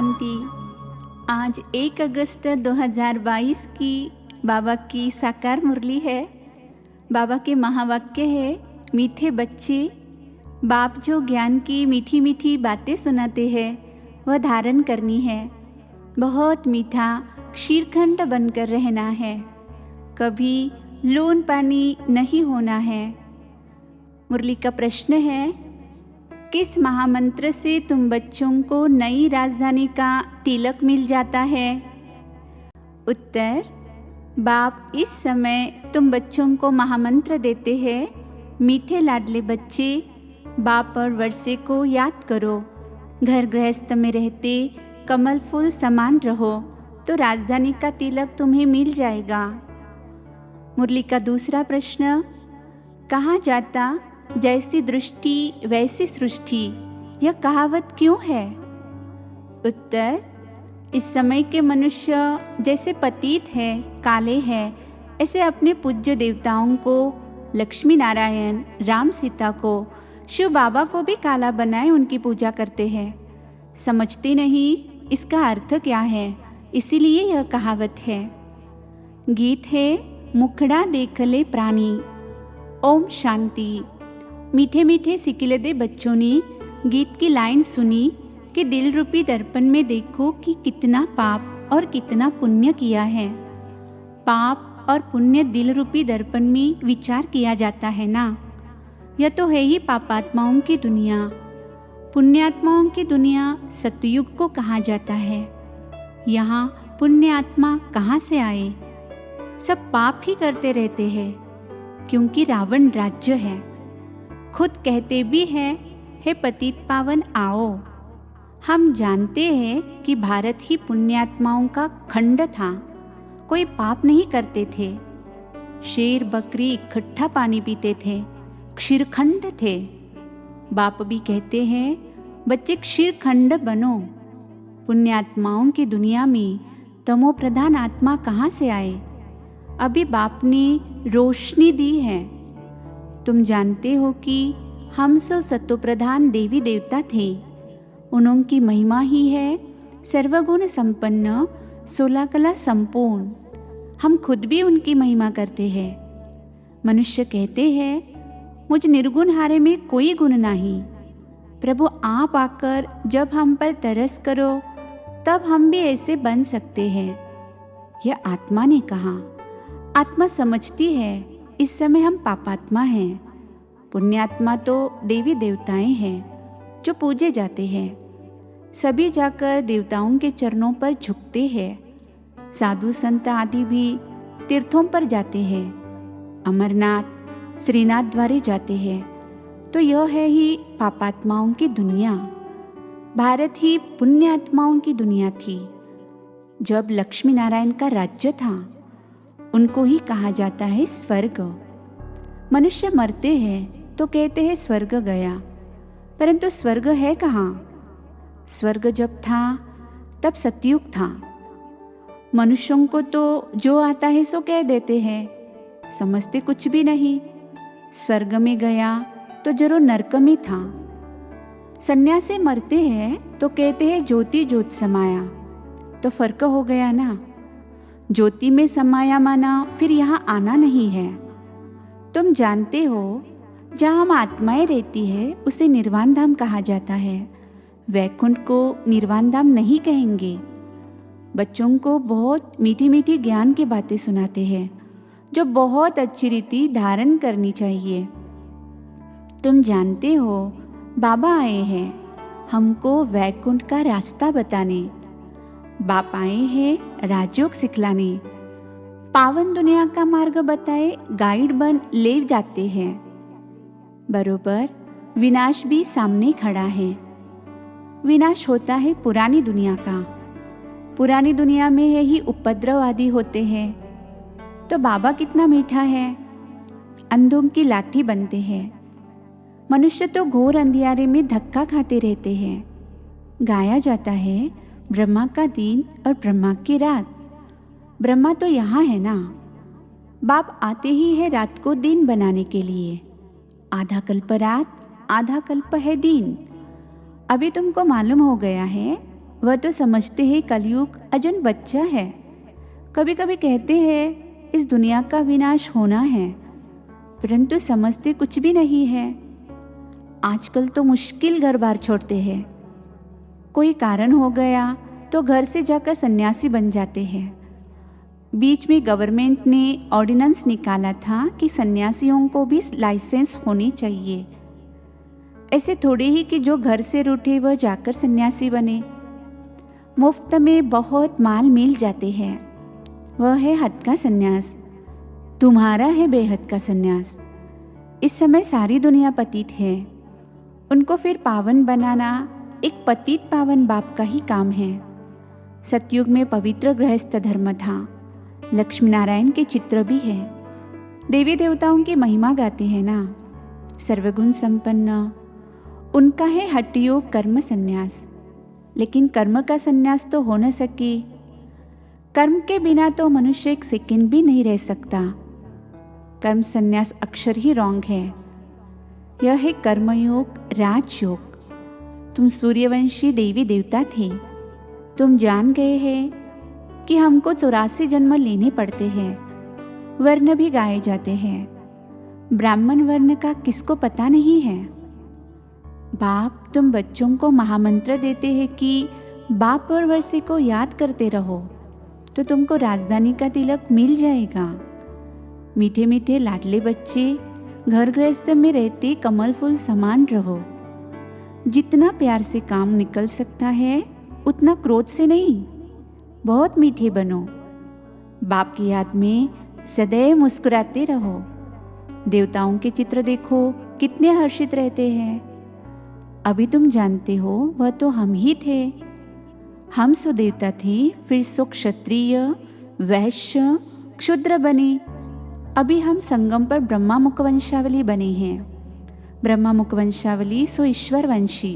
शांति। आज 1 अगस्त 2022 की बाबा की साकार मुरली है। बाबा के महावाक्य है, मीठे बच्चे, बाप जो ज्ञान की मीठी मीठी बातें सुनाते हैं वह धारण करनी है। बहुत मीठा क्षीरखंड बनकर रहना है, कभी लून पानी नहीं होना है। मुरली का प्रश्न है, किस महामंत्र से तुम बच्चों को नई राजधानी का तिलक मिल जाता है? उत्तर, बाप इस समय तुम बच्चों को महामंत्र देते हैं। मीठे लाडले बच्चे, बाप और वर्षे को याद करो। घर गृहस्थ में रहते कमल फूल समान रहो तो राजधानी का तिलक तुम्हें मिल जाएगा। मुरली का दूसरा प्रश्न, कहा जाता जैसी दृष्टि वैसी सृष्टि, यह कहावत क्यों है? उत्तर, इस समय के मनुष्य जैसे पतित है, काले हैं, ऐसे अपने पूज्य देवताओं को, लक्ष्मी नारायण, राम सीता को, शिव बाबा को भी काला बनाए उनकी पूजा करते हैं। समझते नहीं इसका अर्थ क्या है, इसीलिए यह कहावत है। गीत है, मुखड़ा देख ले प्राणी। ओम शांति। मीठे मीठे सिकिलदे बच्चों ने गीत की लाइन सुनी कि दिल रूपी दर्पण में देखो कि कितना पाप और कितना पुण्य किया है। पाप और पुण्य दिल रूपी दर्पण में विचार किया जाता है ना। यह तो है ही पापात्माओं की दुनिया। पुण्यात्माओं की दुनिया सतयुग को कहा जाता है। यहाँ पुण्य आत्मा कहाँ से आए? सब पाप ही करते रहते हैं, क्योंकि रावण राज्य है। खुद कहते भी हैं, हे पतित पावन आओ। हम जानते हैं कि भारत ही पुण्यात्माओं का खंड था, कोई पाप नहीं करते थे। शेर बकरी इकट्ठा पानी पीते थे, क्षीरखंड थे। बाप भी कहते हैं, बच्चे क्षीरखंड बनो। पुण्यात्माओं की दुनिया में तमो प्रधान आत्मा कहाँ से आए? अभी बाप ने रोशनी दी है। तुम जानते हो कि हम सो सत्व प्रधान देवी देवता थे। उनकी महिमा ही है सर्वगुण संपन्न, 16 कला संपूर्ण। हम खुद भी उनकी महिमा करते हैं। मनुष्य कहते हैं, मुझ निर्गुण हारे में कोई गुण नहीं। प्रभु आप आकर जब हम पर तरस करो तब हम भी ऐसे बन सकते हैं। यह आत्मा ने कहा। आत्मा समझती है इस समय हम पापात्मा हैं। पुण्यात्मा तो देवी देवताएं हैं जो पूजे जाते हैं। सभी जाकर देवताओं के चरणों पर झुकते हैं। साधु संत आदि भी तीर्थों पर जाते हैं, अमरनाथ, श्रीनाथ द्वारे जाते हैं। तो यह है ही पापात्माओं की दुनिया। भारत ही पुण्यात्माओं की दुनिया थी। जब लक्ष्मी नारायण का राज्य था, उनको ही कहा जाता है स्वर्ग। मनुष्य मरते हैं तो कहते हैं स्वर्ग गया, परंतु स्वर्ग है कहाँ? स्वर्ग जब था तब सतयुग था। मनुष्यों को तो जो आता है सो कह देते हैं, समझते कुछ भी नहीं। स्वर्ग में गया तो जरूर नरक में था। सन्यासी मरते हैं तो कहते हैं ज्योति ज्योत समाया, तो फर्क हो गया ना। ज्योति में समाया माना फिर यहाँ आना नहीं है। तुम जानते हो जहाँ हम आत्माएं रहती है उसे निर्वाण धाम कहा जाता है। वैकुंठ को निर्वाण धाम नहीं कहेंगे। बच्चों को बहुत मीठी मीठी ज्ञान की बातें सुनाते हैं जो बहुत अच्छी रीति धारण करनी चाहिए। तुम जानते हो बाबा आए हैं हमको वैकुंठ का रास्ता बताने। बाप आए हैं राजयोग सिखलाने। पावन दुनिया का मार्ग बताए गाइड बन ले जाते हैं। बरोबर विनाश भी सामने खड़ा है। विनाश होता है पुरानी दुनिया का। पुरानी दुनिया में है ही उपद्रव आदि होते हैं। तो बाबा कितना मीठा है, अंधों की लाठी बनते हैं। मनुष्य तो घोर अंधियारे में धक्का खाते रहते हैं। गाया जाता है, ब्रह्मा का दिन और ब्रह्मा की रात। ब्रह्मा तो यहाँ है ना। बाप आते ही है रात को दिन बनाने के लिए। आधा कल्प रात, आधा कल्प है दिन। अभी तुमको मालूम हो गया है वह तो समझते हैं कलयुग अजून बच्चा है। कभी कभी कहते हैं इस दुनिया का विनाश होना है, परंतु समझते कुछ भी नहीं है। आजकल तो मुश्किल घर बार छोड़ते हैं। कोई कारण हो गया तो घर से जाकर सन्यासी बन जाते हैं। बीच में गवर्नमेंट ने ऑर्डिनेंस निकाला था कि सन्यासियों को भी लाइसेंस होनी चाहिए। ऐसे थोड़े ही कि जो घर से रूठे वह जाकर सन्यासी बने। मुफ्त में बहुत माल मिल जाते हैं। वह है हद का सन्यास। तुम्हारा है बेहद का सन्यास। इस समय सारी दुनिया पतित है। उनको फिर पावन बनाना एक पतित पावन बाप का ही काम है। सतयुग में पवित्र गृहस्थ धर्म था। लक्ष्मी नारायण के चित्र भी है। देवी देवताओं की महिमा गाते हैं ना। सर्वगुण संपन्न उनका है हठ योग कर्म संन्यास। लेकिन कर्म का संन्यास तो हो न सके। कर्म के बिना तो मनुष्य एक सेकंड भी नहीं रह सकता। कर्म संन्यास अक्षर ही रॉन्ग है। यह है कर्मयोग राजयोग। तुम सूर्यवंशी देवी देवता थे। तुम जान गए हैं कि हमको 84 जन्म लेने पड़ते हैं। वर्ण भी गाए जाते हैं। ब्राह्मण वर्ण का किसको पता नहीं है। बाप तुम बच्चों को महामंत्र देते हैं कि बाप और वर्षे को याद करते रहो तो तुमको राजधानी का तिलक मिल जाएगा। मीठे मीठे लाडले बच्चे घर गृहस्थ में रहते कमल फूल समान रहो। जितना प्यार से काम निकल सकता है उतना क्रोध से नहीं। बहुत मीठे बनो। बाप की याद में सदैव मुस्कुराते रहो। देवताओं के चित्र देखो कितने हर्षित रहते हैं। अभी तुम जानते हो वह तो हम ही थे। हम सो देवता थे, फिर सो क्षत्रिय वैश्य क्षुद्र बने। अभी हम संगम पर ब्रह्मा मुखवंशावली बने हैं। ब्रह्मा मुखवंशावली सो ईश्वर वंशी।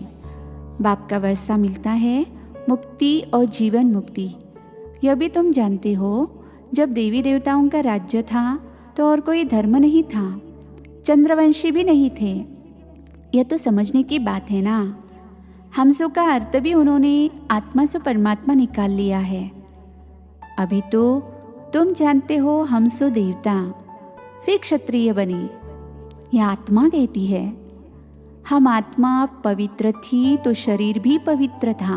बाप का वर्षा मिलता है मुक्ति और जीवन मुक्ति। यह भी तुम जानते हो जब देवी देवताओं का राज्य था तो और कोई धर्म नहीं था। चंद्रवंशी भी नहीं थे। यह तो समझने की बात है ना। हमसो का अर्थ भी उन्होंने आत्मा से परमात्मा निकाल लिया है। अभी तो तुम जानते हो हमसो देवता, फिर क्षत्रिय बने। यह आत्मा कहती है। हम आत्मा पवित्र थी तो शरीर भी पवित्र था।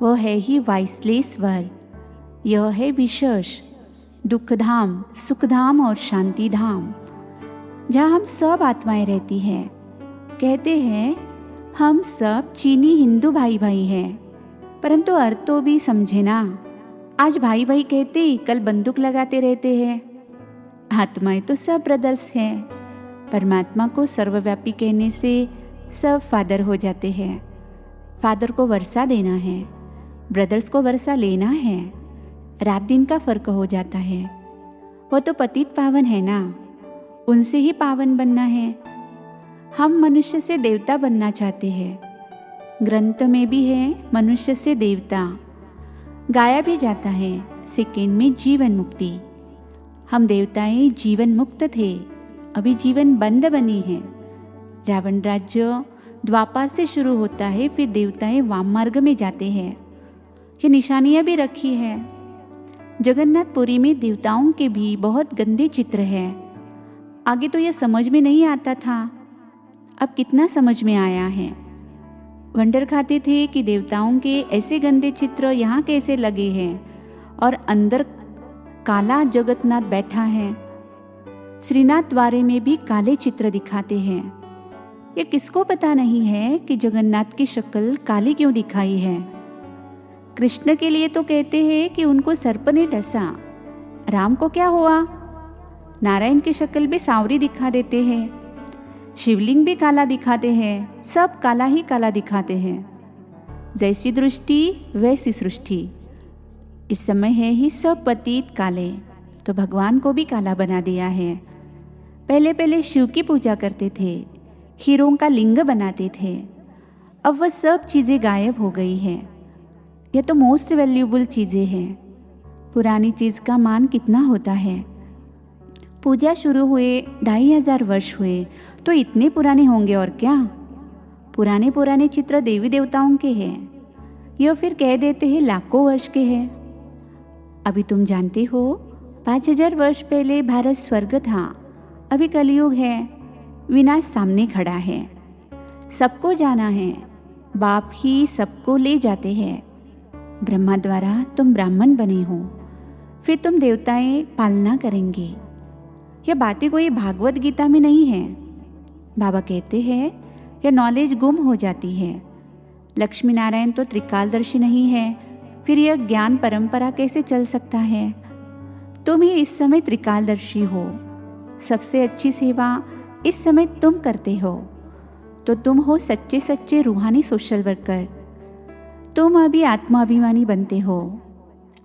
वह है ही वाइसलेश्वर। यह है विशेष दुखधाम सुखधाम और शांतिधाम, जहाँ हम सब आत्माएं रहती हैं। कहते हैं हम सब चीनी हिंदू भाई भाई हैं, परंतु अर्थ तो भी समझे ना। आज भाई भाई कहते कल बंदूक लगाते रहते हैं। आत्माएं तो सब ब्रदर्स हैं। परमात्मा को सर्वव्यापी कहने से सब फादर हो जाते हैं। फादर को वर्षा देना है, ब्रदर्स को वर्षा लेना है। रात दिन का फर्क हो जाता है। वो तो पतित पावन है ना, उनसे ही पावन बनना है। हम मनुष्य से देवता बनना चाहते हैं। ग्रंथ में भी है मनुष्य से देवता। गाया भी जाता है सेकेंड में जीवन मुक्ति। हम देवताएं जीवन मुक्त थे, अभी जीवन बंद बनी है। रावण राज्य द्वापर से शुरू होता है, फिर देवताएं वाम मार्ग में जाते हैं। ये निशानियां भी रखी है। जगन्नाथपुरी में देवताओं के भी बहुत गंदे चित्र हैं। आगे तो यह समझ में नहीं आता था, अब कितना समझ में आया है। वंडर खाते थे कि देवताओं के ऐसे गंदे चित्र यहाँ कैसे लगे हैं और अंदर काला जगन्नाथ बैठा है। श्रीनाथ द्वारे में भी काले चित्र दिखाते हैं। ये किसको पता नहीं है कि जगन्नाथ की शक्ल काली क्यों दिखाई है। कृष्ण के लिए तो कहते हैं कि उनको सर्प ने डसा। राम को क्या हुआ? नारायण की शक्ल भी सांवरी दिखा देते हैं। शिवलिंग भी काला दिखाते हैं। सब काला ही काला दिखाते हैं। जैसी दृष्टि वैसी सृष्टि। इस समय है ही सब पतित काले, तो भगवान को भी काला बना दिया है। पहले पहले शिव की पूजा करते थे, हीरों का लिंग बनाते थे। अब वह सब चीज़ें गायब हो गई हैं। यह तो मोस्ट वैल्यूबल चीज़ें हैं। पुरानी चीज़ का मान कितना होता है। पूजा शुरू हुए 2500 वर्ष हुए तो इतने पुराने होंगे और क्या। पुराने पुराने चित्र देवी देवताओं के हैं। या फिर कह देते हैं लाखों वर्ष के हैं। अभी तुम जानते हो 5000 वर्ष पहले भारत स्वर्ग था, अभी कलयुग है, विनाश सामने खड़ा है। सबको जाना है, बाप ही सबको ले जाते हैं। ब्रह्मा द्वारा तुम ब्राह्मण बने हो, फिर तुम देवताएं पालना करेंगे। यह बातें कोई भागवत गीता में नहीं है। बाबा कहते हैं यह नॉलेज गुम हो जाती है। लक्ष्मी नारायण तो त्रिकालदर्शी नहीं है, फिर यह ज्ञान परंपरा कैसे चल सकता है। तुम ही इस समय त्रिकालदर्शी हो। सबसे अच्छी सेवा इस समय तुम करते हो, तो तुम हो सच्चे सच्चे रूहानी सोशल वर्कर। तुम अभी आत्माभिमानी बनते हो।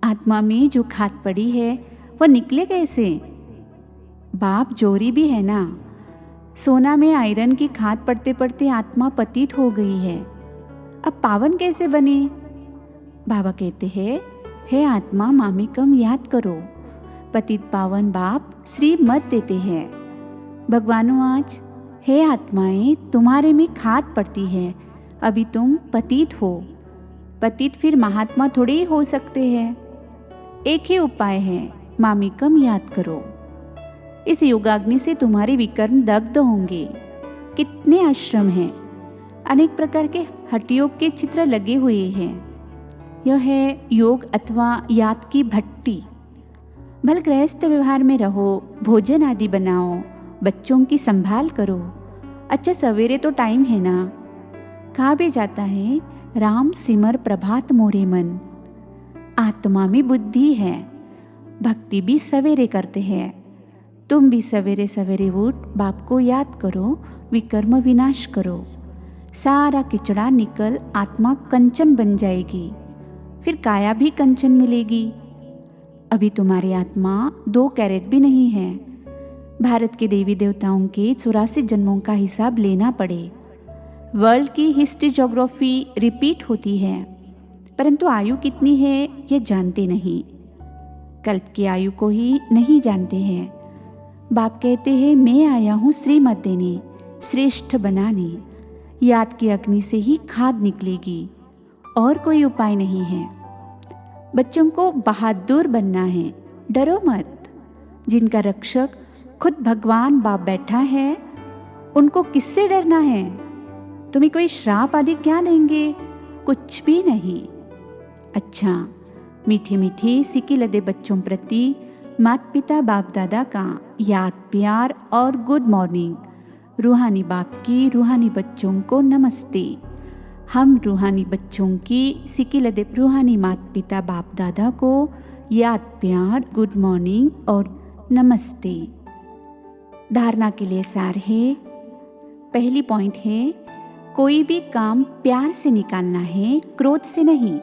आत्मा में जो खाद पड़ी है वह निकले कैसे? बाप जोरी भी है ना। सोना में आयरन की खाद पड़ते पड़ते आत्मा पतित हो गई है, अब पावन कैसे बने? बाबा कहते हैं, हे आत्मा मामिकम याद करो। पतित पावन बाप श्री मत देते हैं। भगवानो आज हे आत्माएं, तुम्हारे में खाद पड़ती है, अभी तुम पतित हो। पतित फिर महात्मा थोड़े ही हो सकते हैं। एक ही उपाय है, मामिकम याद करो। इस योगाग्नि से तुम्हारे विकर्म दग्ध होंगे। कितने आश्रम हैं, अनेक प्रकार के हठयोग के चित्र लगे हुए हैं। यह है योग अथवा याद की भट्टी। भल गृहस्थ व्यवहार में रहो, भोजन आदि बनाओ, बच्चों की संभाल करो। अच्छा सवेरे तो टाइम है ना। कहा भी जाता है, राम सिमर प्रभात मोरे मन। आत्मा में बुद्धि है, भक्ति भी सवेरे करते हैं। तुम भी सवेरे सवेरे उठ बाप को याद करो, विकर्म विनाश करो। सारा किचड़ा निकल आत्मा कंचन बन जाएगी, फिर काया भी कंचन मिलेगी। अभी तुम्हारी आत्मा 2 कैरेट भी नहीं है। भारत के देवी देवताओं के 84 जन्मों का हिसाब लेना पड़े। वर्ल्ड की हिस्ट्री ज्योग्राफी रिपीट होती है, परंतु आयु कितनी है ये जानते नहीं। कल्प की आयु को ही नहीं जानते हैं। बाप कहते हैं, मैं आया हूँ श्रीमत देने, श्रेष्ठ बनाने। याद की अग्नि से ही खाद निकलेगी, और कोई उपाय नहीं है। बच्चों को बहादुर बनना है, डरो मत। जिनका रक्षक खुद भगवान बाप बैठा है, उनको किससे डरना है? तुम्हें कोई श्राप आदि क्या देंगे? कुछ भी नहीं। अच्छा, मीठे मीठे सिक्के लदे बच्चों प्रति माता पिता बाप दादा का याद प्यार और गुड मॉर्निंग। रूहानी बाप की रूहानी बच्चों को नमस्ते। हम रूहानी बच्चों की सिक्के लदे रूहानी माता पिता बाप दादा को याद प्यार, गुड मॉर्निंग और नमस्ते। धारणा के लिए सार है। पहली पॉइंट है, कोई भी काम प्यार से निकालना है, क्रोध से नहीं।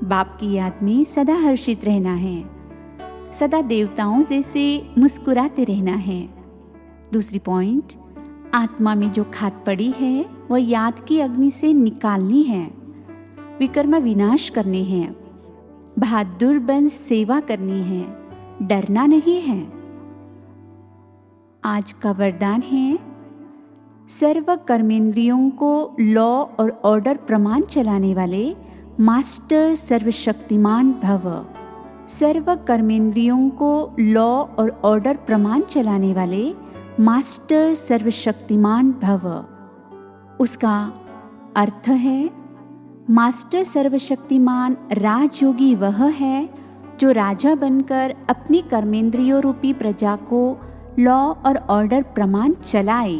बाप की याद में सदा हर्षित रहना है, सदा देवताओं जैसे मुस्कुराते रहना है। दूसरी पॉइंट, आत्मा में जो खाद पड़ी है वह याद की अग्नि से निकालनी है। विकर्म विनाश करने हैं, बहादुर बन सेवा करनी है, डरना नहीं है। आज का वरदान है, सर्व कर्मेंद्रियों को लॉ और ऑर्डर प्रमाण चलाने वाले मास्टर सर्वशक्तिमान भव। सर्व कर्मेंद्रियों को लॉ और ऑर्डर प्रमाण चलाने वाले मास्टर सर्वशक्तिमान भव। उसका अर्थ है, मास्टर सर्वशक्तिमान राजयोगी वह है जो राजा बनकर अपनी कर्मेंद्रियों रूपी प्रजा को लॉ और ऑर्डर प्रमाण चलाए।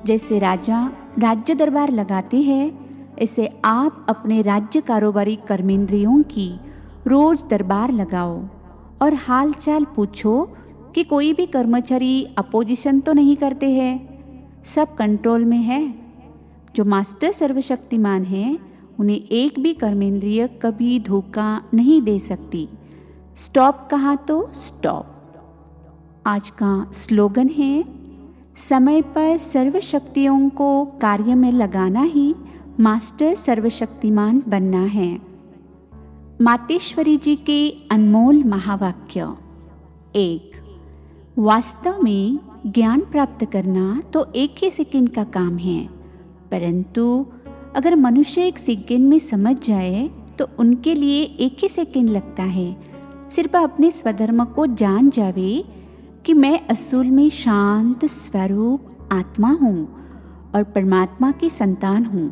जैसे राजा राज्य दरबार लगाते हैं, ऐसे आप अपने राज्य कारोबारी कर्मेंद्रियों की रोज दरबार लगाओ और हाल चाल पूछो कि कोई भी कर्मचारी अपोजिशन तो नहीं करते हैं, सब कंट्रोल में है। जो मास्टर सर्वशक्तिमान है, उन्हें एक भी कर्मेंद्रिय कभी धोखा नहीं दे सकती। स्टॉप कहा तो स्टॉप। आज का स्लोगन है, समय पर सर्वशक्तियों को कार्य में लगाना ही मास्टर सर्वशक्तिमान बनना है। मातेश्वरी जी के अनमोल महावाक्य। 1. वास्तव में ज्ञान प्राप्त करना तो एक ही सेकंड का काम है, परंतु अगर मनुष्य एक सेकेंड में समझ जाए तो उनके लिए एक ही सेकेंड लगता है। सिर्फ अपने स्वधर्म को जान जावे कि मैं असूल में शांत स्वरूप आत्मा हूँ और परमात्मा की संतान हूँ।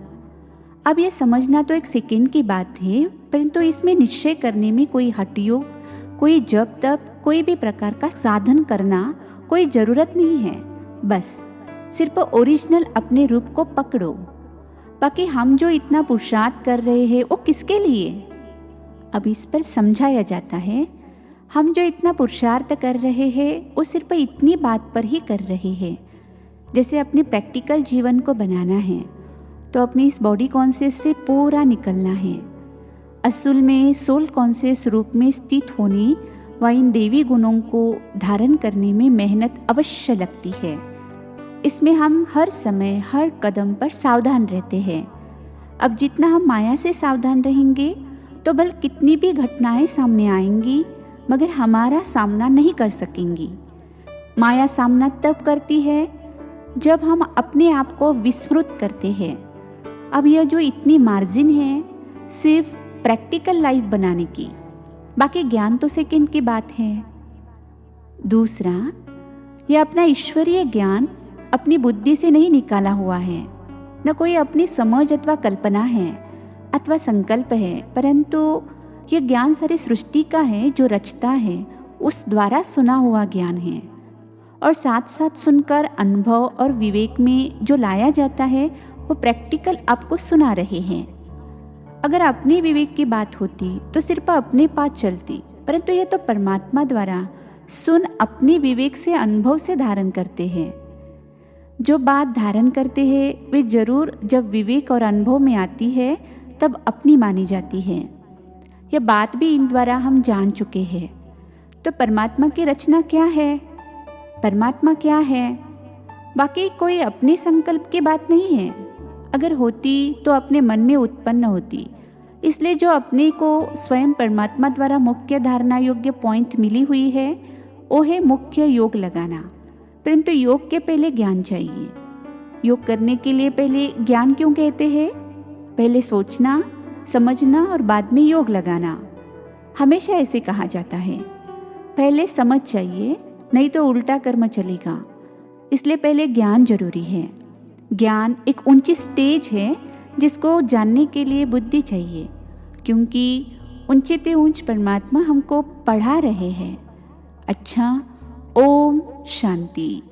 अब यह समझना तो एक सेकेंड की बात है, परंतु इसमें निश्चय करने में कोई हठयोग, कोई जप तप, कोई भी प्रकार का साधन करना कोई ज़रूरत नहीं है। बस सिर्फ ओरिजिनल अपने रूप को पकड़ो। बाकी हम जो इतना पुरुषार्थ कर रहे हैं वो किसके लिए? अब इस पर समझाया जाता है, हम जो इतना पुरुषार्थ कर रहे हैं वो सिर्फ इतनी बात पर ही कर रहे हैं, जैसे अपने प्रैक्टिकल जीवन को बनाना है तो अपनी इस बॉडी कॉन्शियस से पूरा निकलना है। असूल में सोल कॉन्शियस रूप में स्थित होने व इन देवी गुणों को धारण करने में मेहनत अवश्य लगती है। इसमें हम हर समय हर कदम पर सावधान रहते हैं। अब जितना हम माया से सावधान रहेंगे तो भले कितनी भी घटनाएं सामने आएंगी मगर हमारा सामना नहीं कर सकेंगी। माया सामना तब करती है जब हम अपने आप को विस्मृत करते हैं। अब यह जो इतनी मार्जिन है सिर्फ प्रैक्टिकल लाइफ बनाने की, बाकी ज्ञान तो सेकंड की बात है। दूसरा, यह अपना ईश्वरीय ज्ञान अपनी बुद्धि से नहीं निकाला हुआ है, न कोई अपनी समझ अथवा कल्पना है अथवा संकल्प है, परंतु यह ज्ञान सारी सृष्टि का है जो रचता है उस द्वारा सुना हुआ ज्ञान है। और साथ साथ सुनकर अनुभव और विवेक में जो लाया जाता है वो प्रैक्टिकल आपको सुना रहे हैं। अगर अपने विवेक की बात होती तो सिर्फ अपने पास चलती, परंतु यह तो परमात्मा द्वारा सुन अपने विवेक से अनुभव से धारण करते हैं। जो बात धारण करते हैं वे जरूर जब विवेक और अनुभव में आती है तब अपनी मानी जाती है। यह बात भी इन द्वारा हम जान चुके हैं। तो परमात्मा की रचना क्या है? परमात्मा क्या है? बाकी कोई अपने संकल्प की बात नहीं है। अगर होती तो अपने मन में उत्पन्न होती। इसलिए जो अपने को स्वयं परमात्मा द्वारा मुख्य धारणा योग्य पॉइंट मिली हुई है वो है मुख्य योग लगाना। परंतु योग के पहले ज्ञान चाहिए। योग करने के लिए पहले ज्ञान क्यों कहते हैं? पहले सोचना समझना और बाद में योग लगाना। हमेशा ऐसे कहा जाता है। पहले समझ चाहिए, नहीं तो उल्टा कर्म चलेगा। इसलिए पहले ज्ञान जरूरी है। ज्ञान एक ऊंची स्टेज है जिसको जानने के लिए बुद्धि चाहिए, क्योंकि ऊंचे से ऊंच परमात्मा हमको पढ़ा रहे हैं। अच्छा, ओम शांति।